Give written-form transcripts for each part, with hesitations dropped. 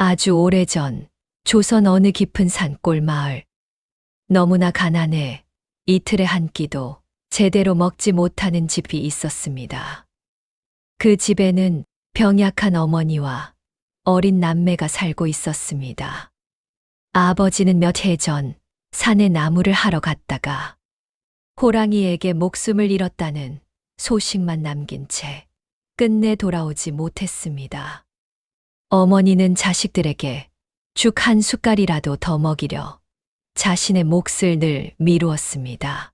아주 오래전 조선 어느 깊은 산골 마을. 너무나 가난해 이틀에 한 끼도 제대로 먹지 못하는 집이 있었습니다. 그 집에는 병약한 어머니와 어린 남매가 살고 있었습니다. 아버지는 몇 해 전 산에 나무를 하러 갔다가 호랑이에게 목숨을 잃었다는 소식만 남긴 채 끝내 돌아오지 못했습니다. 어머니는 자식들에게 죽 한 숟갈이라도 더 먹이려 자신의 몫을 늘 미루었습니다.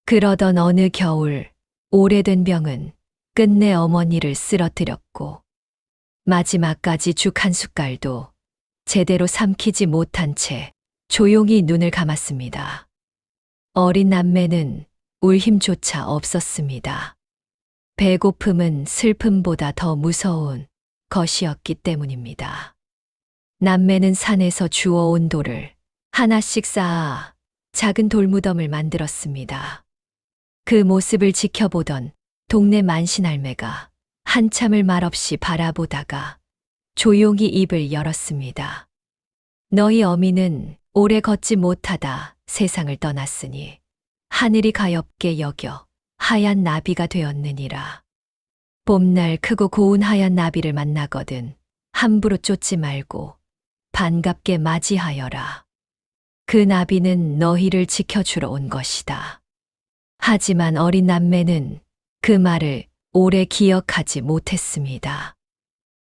그러던 어느 겨울 오래된 병은 끝내 어머니를 쓰러뜨렸고 마지막까지 죽 한 숟갈도 제대로 삼키지 못한 채 조용히 눈을 감았습니다. 어린 남매는 울 힘조차 없었습니다. 배고픔은 슬픔보다 더 무서운 것이었기 때문입니다. 남매는 산에서 주워온 돌을 하나씩 쌓아 작은 돌무덤을 만들었습니다. 그 모습을 지켜보던 동네 만신할매가 한참을 말없이 바라보다가 조용히 입을 열었습니다. 너희 어미는 오래 걷지 못하다 세상을 떠났으니 하늘이 가엾게 여겨 하얀 나비가 되었느니라. 봄날 크고 고운 하얀 나비를 만나거든 함부로 쫓지 말고 반갑게 맞이하여라. 그 나비는 너희를 지켜주러 온 것이다. 하지만 어린 남매는 그 말을 오래 기억하지 못했습니다.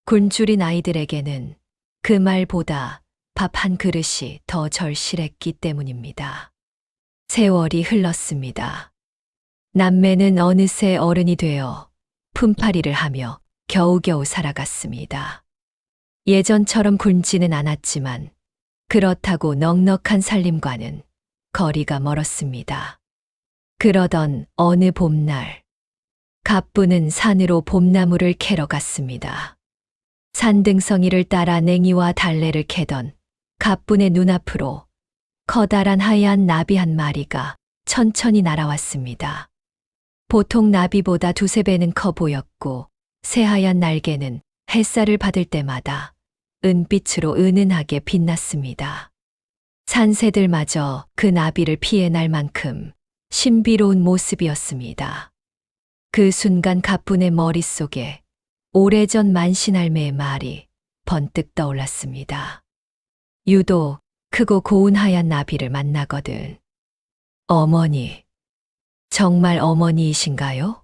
굶주린 아이들에게는 그 말보다 밥 한 그릇이 더 절실했기 때문입니다. 세월이 흘렀습니다. 남매는 어느새 어른이 되어 품팔이를 하며 겨우겨우 살아갔습니다. 예전처럼 굶지는 않았지만 그렇다고 넉넉한 살림과는 거리가 멀었습니다. 그러던 어느 봄날, 갑부는 산으로 봄나무를 캐러 갔습니다. 산등성이를 따라 냉이와 달래를 캐던 갑분의 눈앞으로 커다란 하얀 나비 한 마리가 천천히 날아왔습니다. 보통 나비보다 두세 배는 커 보였고 새하얀 날개는 햇살을 받을 때마다 은빛으로 은은하게 빛났습니다. 산새들마저 그 나비를 피해 날 만큼 신비로운 모습이었습니다. 그 순간 갑분의 머릿속에 오래전 만신할매의 말이 번뜩 떠올랐습니다. 유도 크고 고운 하얀 나비를 만나거든. 어머니, 정말 어머니이신가요?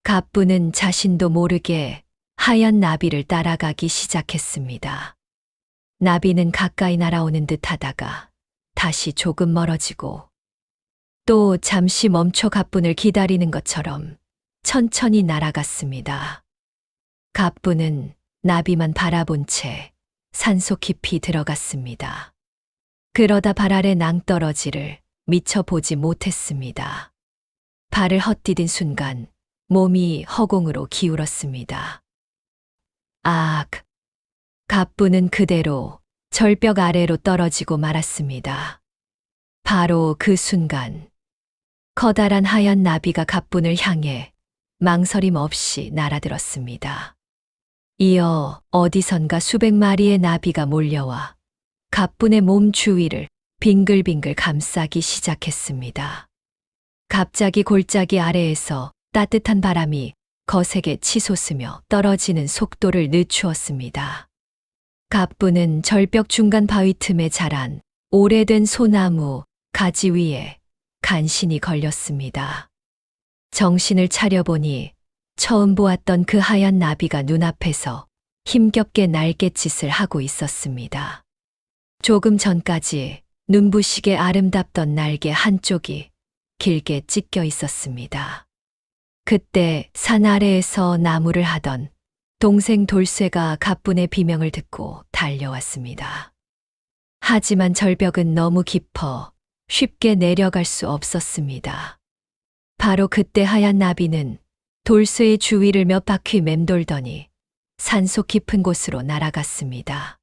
갑부는 자신도 모르게 하얀 나비를 따라가기 시작했습니다. 나비는 가까이 날아오는 듯 하다가 다시 조금 멀어지고 또 잠시 멈춰 갑분을 기다리는 것처럼 천천히 날아갔습니다. 갑부는 나비만 바라본 채 산속 깊이 들어갔습니다. 그러다 발 아래 낭떠러지를 미처 보지 못했습니다. 발을 헛디딘 순간 몸이 허공으로 기울었습니다. 악! 갑부는 그대로 절벽 아래로 떨어지고 말았습니다. 바로 그 순간 커다란 하얀 나비가 갑분을 향해 망설임 없이 날아들었습니다. 이어 어디선가 수백 마리의 나비가 몰려와 갑분의 몸 주위를 빙글빙글 감싸기 시작했습니다. 갑자기 골짜기 아래에서 따뜻한 바람이 거세게 치솟으며 떨어지는 속도를 늦추었습니다. 갑분은 절벽 중간 바위 틈에 자란 오래된 소나무 가지 위에 간신히 걸렸습니다. 정신을 차려보니 처음 보았던 그 하얀 나비가 눈앞에서 힘겹게 날갯짓을 하고 있었습니다. 조금 전까지 눈부시게 아름답던 날개 한쪽이 길게 찢겨 있었습니다. 그때 산 아래에서 나무를 하던 동생 돌쇠가 갑분의 비명을 듣고 달려왔습니다. 하지만 절벽은 너무 깊어 쉽게 내려갈 수 없었습니다. 바로 그때 하얀 나비는 돌쇠의 주위를 몇 바퀴 맴돌더니 산속 깊은 곳으로 날아갔습니다.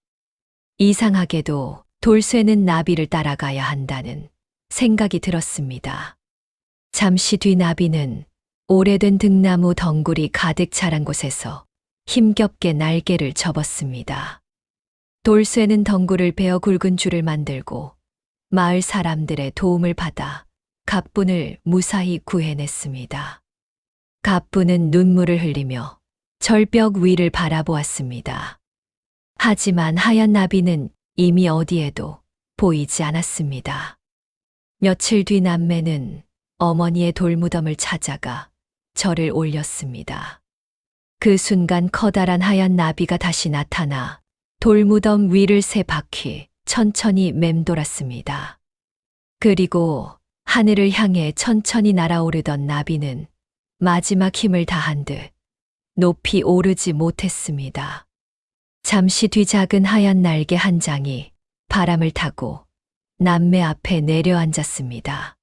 이상하게도 돌쇠는 나비를 따라가야 한다는 생각이 들었습니다. 잠시 뒤 나비는 오래된 등나무 덩굴이 가득 자란 곳에서 힘겹게 날개를 접었습니다. 돌쇠는 덩굴을 베어 굵은 줄을 만들고 마을 사람들의 도움을 받아 갑분을 무사히 구해냈습니다. 갑분은 눈물을 흘리며 절벽 위를 바라보았습니다. 하지만 하얀 나비는 이미 어디에도 보이지 않았습니다. 며칠 뒤 남매는 어머니의 돌무덤을 찾아가 절을 올렸습니다. 그 순간 커다란 하얀 나비가 다시 나타나 돌무덤 위를 세 바퀴 천천히 맴돌았습니다. 그리고 하늘을 향해 천천히 날아오르던 나비는 마지막 힘을 다한 듯 높이 오르지 못했습니다. 잠시 뒤 작은 하얀 날개 한 장이 바람을 타고 남매 앞에 내려앉았습니다.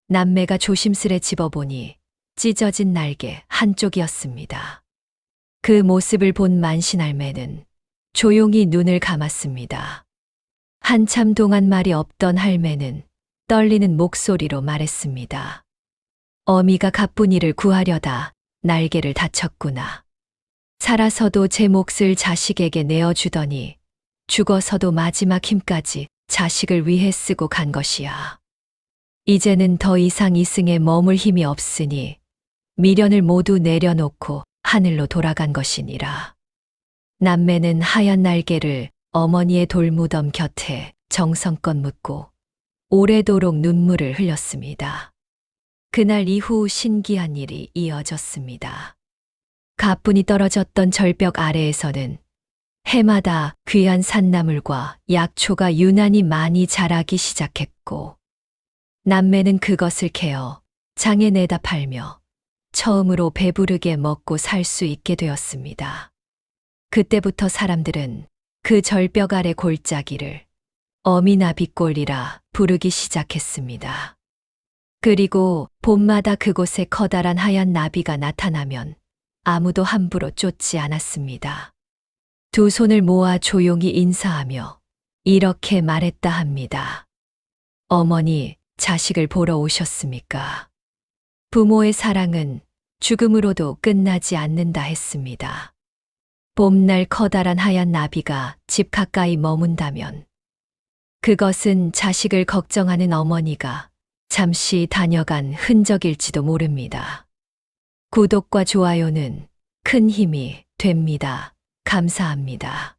남매가 조심스레 집어보니 찢어진 날개 한쪽이었습니다. 그 모습을 본 만신할매는 조용히 눈을 감았습니다. 한참 동안 말이 없던 할매는 떨리는 목소리로 말했습니다. 어미가 갑분이를 구하려다 날개를 다쳤구나. 살아서도 제 몫을 자식에게 내어주더니 죽어서도 마지막 힘까지 자식을 위해 쓰고 간 것이야. 이제는 더 이상 이승에 머물 힘이 없으니 미련을 모두 내려놓고 하늘로 돌아간 것이니라. 남매는 하얀 날개를 어머니의 돌무덤 곁에 정성껏 묻고 오래도록 눈물을 흘렸습니다. 그날 이후 신기한 일이 이어졌습니다. 가뿐히 떨어졌던 절벽 아래에서는 해마다 귀한 산나물과 약초가 유난히 많이 자라기 시작했고 남매는 그것을 캐어 장에 내다 팔며 처음으로 배부르게 먹고 살 수 있게 되었습니다. 그때부터 사람들은 그 절벽 아래 골짜기를 어미나비골이라 부르기 시작했습니다. 그리고 봄마다 그곳에 커다란 하얀 나비가 나타나면 아무도 함부로 쫓지 않았습니다. 두 손을 모아 조용히 인사하며 이렇게 말했다 합니다. 어머니, 자식을 보러 오셨습니까? 부모의 사랑은 죽음으로도 끝나지 않는다 했습니다. 봄날 커다란 하얀 나비가 집 가까이 머문다면 그것은 자식을 걱정하는 어머니가 잠시 다녀간 흔적일지도 모릅니다. 구독과 좋아요는 큰 힘이 됩니다. 감사합니다.